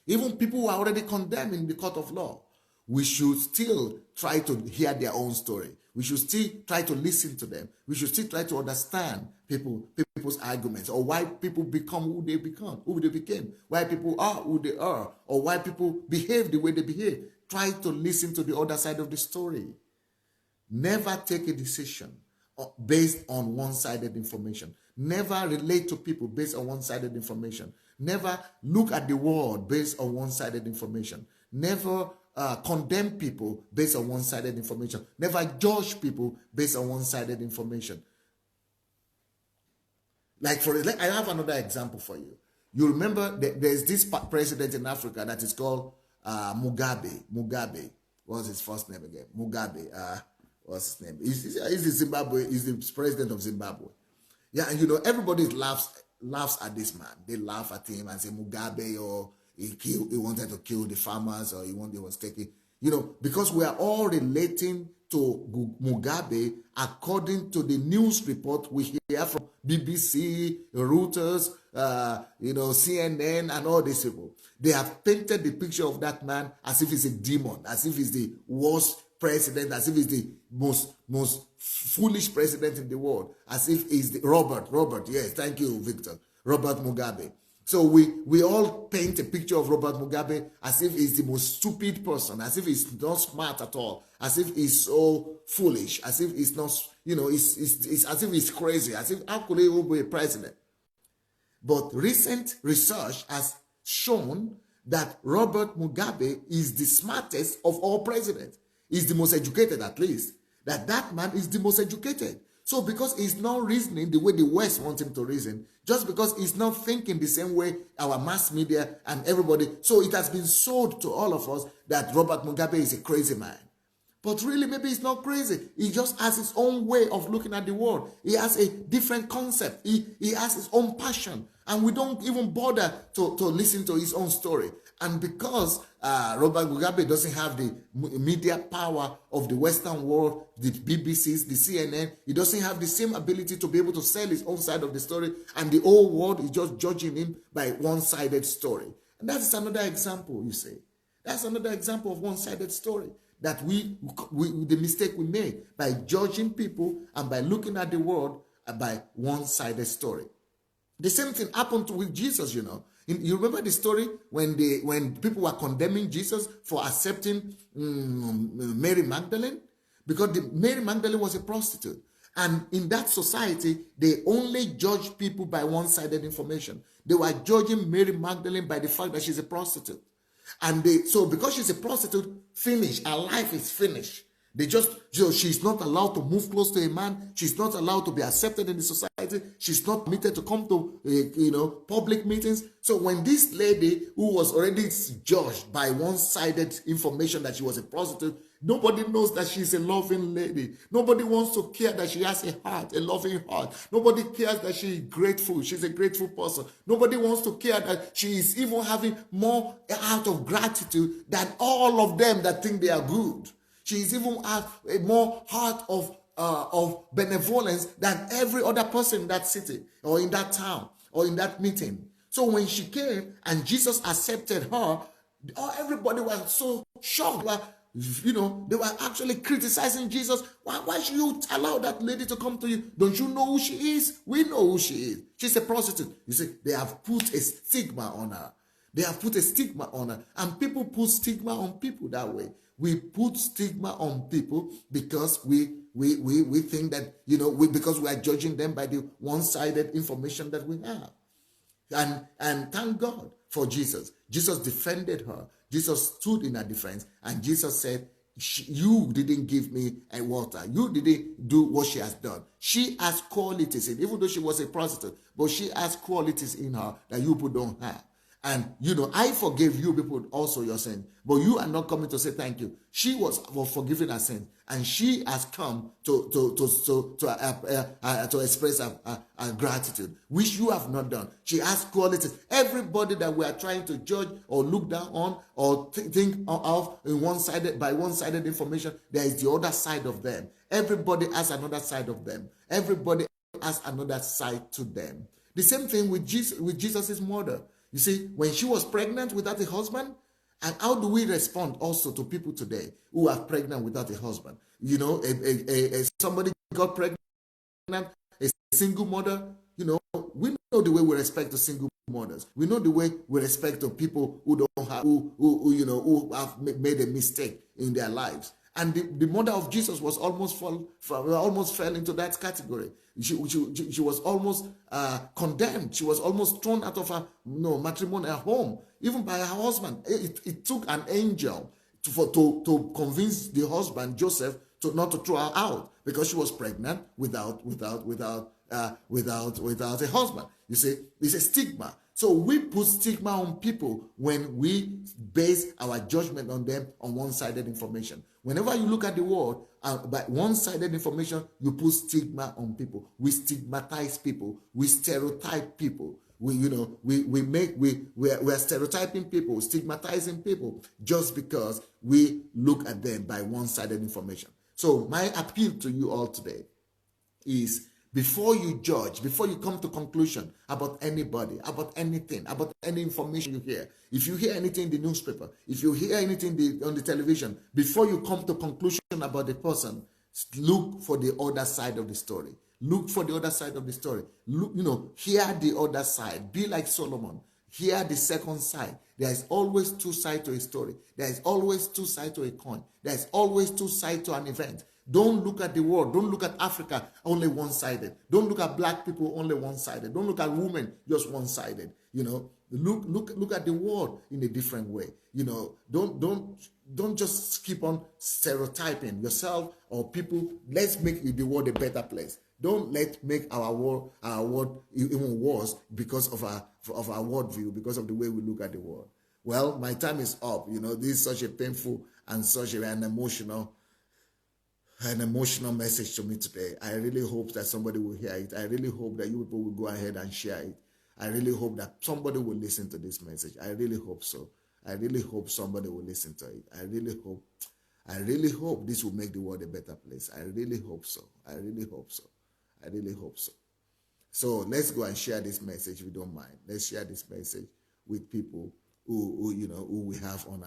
even people who are already condemned in the court of law, we should still try to hear their own story. We should still try to listen to them. We should still try to understand people's arguments, or why people become who they became, why people are who they are, or why people behave the way they behave. Try to listen to the other side of the story. Never take a decision based on one-sided information. Never relate to people based on one-sided information. Never look at the world based on one-sided information. Never condemn people based on one-sided information. Never judge people based on one-sided information. I have another example for you. You remember there's this president in Africa that is called Mugabe. Mugabe. What's his first name again? Mugabe. What's his name? He's the president of Zimbabwe. Yeah, and everybody laughs at this man. They laugh at him and say Mugabe, or he wanted to kill the farmers, or he was taking, because we are all relating to Mugabe according to the news report we hear from BBC, Reuters, CNN, and all these people. They have painted the picture of that man as if he's a demon, as if he's the worst president, as if he's the most foolish president in the world, as if he's the Robert, yes, thank you, Victor, Robert Mugabe. So we all paint a picture of Robert Mugabe as if he's the most stupid person, as if he's not smart at all, as if he's so foolish, as if he's not, it's as if he's crazy, as if how could he even be a president? But recent research has shown that Robert Mugabe is the smartest of all presidents. He's the most educated, at least. That man is the most educated. So because he's not reasoning the way the West wants him to reason, just because he's not thinking the same way our mass media and everybody, so it has been sold to all of us that Robert Mugabe is a crazy man. But really, maybe he's not crazy. He just has his own way of looking at the world. He has a different concept. He has his own passion. And we don't even bother to listen to his own story. And because Robert Mugabe doesn't have the media power of the Western world, the BBCs, the CNN, he doesn't have the same ability to be able to sell his own side of the story, and the whole world is just judging him by one-sided story. And that is another example, you see. That's another example of one-sided story, that the mistake we made by judging people and by looking at the world by one-sided story. The same thing happened with Jesus, You remember the story when people were condemning Jesus for accepting Mary Magdalene? Because Mary Magdalene was a prostitute. And in that society, they only judged people by one-sided information. They were judging Mary Magdalene by the fact that she's a prostitute. And so because she's a prostitute, finished. Her life is finished. They just, she's not allowed to move close to a man. She's not allowed to be accepted in the society. She's not permitted to come to, public meetings. So when this lady who was already judged by one-sided information that she was a prostitute, nobody knows that she's a loving lady. Nobody wants to care that she has a heart, a loving heart. Nobody cares that she's grateful. She's a grateful person. Nobody wants to care that she is even having more out of gratitude than all of them that think they are good. She is even have a more heart of benevolence than every other person in that city or in that town or in that meeting. So when she came and Jesus accepted her, everybody was so shocked. They were actually criticizing Jesus. Why should you allow that lady to come to you? Don't you know who she is? We know who she is. She's a prostitute. You see, they have put a stigma on her. They have put a stigma on her. And people put stigma on people that way. We put stigma on people because we think that, because we are judging them by the one-sided information that we have. And thank God for Jesus. Jesus defended her. Jesus stood in her defense, and Jesus said, you didn't give me a water. You didn't do what she has done. She has qualities, even though she was a prostitute, but she has qualities in her that you people don't have. And, I forgave you people also your sins, but you are not coming to say thank you. She was forgiving her sins, and she has come to express her gratitude, which you have not done. She has qualities. Everybody that we are trying to judge or look down on or think of by one-sided information, there is the other side of them. Everybody has another side of them. Everybody has another side to them. The same thing with Jesus' mother. You see, when she was pregnant without a husband, and how do we respond also to people today who are pregnant without a husband? Somebody got pregnant, a single mother, we know the way we respect to single mothers. We know the way we respect to people who don't have, who have made a mistake in their lives. And the mother of Jesus was almost fell into that category. She was almost condemned. She was almost thrown out of her matrimonial home, even by her husband. It took an angel to convince the husband Joseph not to throw her out because she was pregnant without a husband. You see, it's a stigma. So we put stigma on people when we base our judgment on them on one-sided information. Whenever you look at the world by one-sided information, you put stigma on people. We stigmatize people. We stereotype people. We are stereotyping people, stigmatizing people just because we look at them by one-sided information. So my appeal to you all today is, before you judge, before you come to conclusion about anybody, about anything, about any information you hear, if you hear anything in the newspaper, if you hear anything on the television, before you come to conclusion about the person, look for the other side of the story. Look for the other side of the story. Look, hear the other side. Be like Solomon. Hear the second side. There is always two sides to a story. There is always two sides to a coin. There is always two sides to an event. Don't look at the world. Don't look at Africa only one-sided. Don't look at black people only one-sided. Don't look at women just one-sided. Look at the world in a different way. Don't just keep on stereotyping yourself or people. Let's make the world a better place. Don't make our world even worse because of our worldview, because of the way we look at the world. Well, my time is up. This is such a painful and such an emotional message to me today. I really hope that somebody will hear it. I really hope that you people will go ahead and share it. I really hope that somebody will listen to this message. I really hope so. I really hope somebody will listen to it. I really hope this will make the world a better place. I really hope so. I really hope so. I really hope so. So let's go and share this message if you don't mind. Let's share this message with people who we have on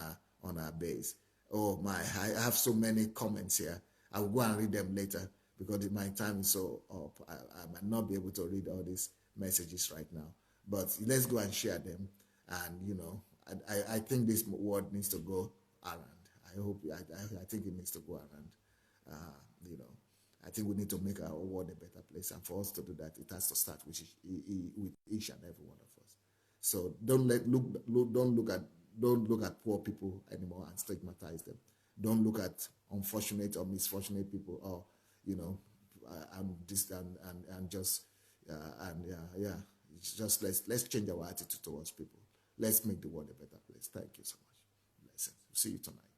our base. Oh my, I have so many comments here. I will go and read them later because my time is so up. I might not be able to read all these messages right now. But let's go and share them. And, I think this word needs to go around. I think it needs to go around. I think we need to make our world a better place. And for us to do that, it has to start with each and every one of us. So don't look at poor people anymore and stigmatize them. Don't look at unfortunate or misfortunate people, or I'm this and just and yeah. It's just let's change our attitude towards people. Let's make the world a better place. Thank you so much. Blessings. See you tonight.